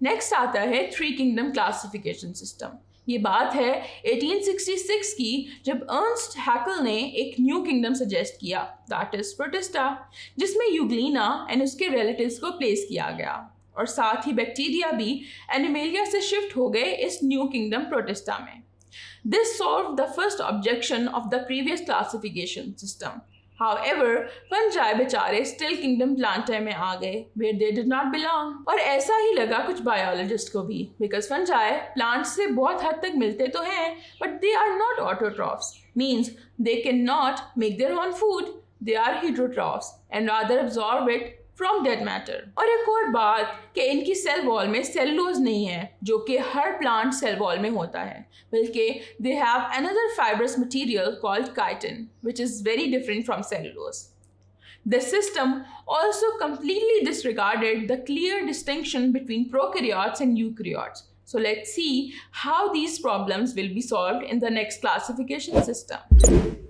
Next आता है three kingdom classification system. ये बात है 1866 की, जब अर्नस्ट हैकल ने एक न्यू किंगडम सजेस्ट किया, दैट इज प्रोटिस्टा, जिसमें यूग्लिना एंड उसके रिलेटिव्स को प्लेस किया गया और साथ ही बैक्टीरिया भी एनिमेलिया से शिफ्ट हो गए इस न्यू किंगडम प्रोटिस्टा में। This solve the first objection of the previous classification system. However, fungi बेचारे स्टिल किंगडम प्लांटाe में आ गए where they did not belong। और ऐसा ही लगा कुछ बायोलॉजिस्ट को भी, बिकॉज फंजाई प्लांट्स से बहुत हद तक मिलते तो हैं, but they are not autotrophs, means they can not make their own food, they are heterotrophs and rather absorb it from dead matter. और एक और बात कि इनकी सेल वॉल में सेलुलोज नहीं है, जो कि हर प्लांट सेल वॉल में होता है, बल्कि they have another fibrous material called chitin which is very different from cellulose. This system also completely disregarded the clear distinction between prokaryotes and eukaryotes. So let's see how these problems will be solved in the next classification system.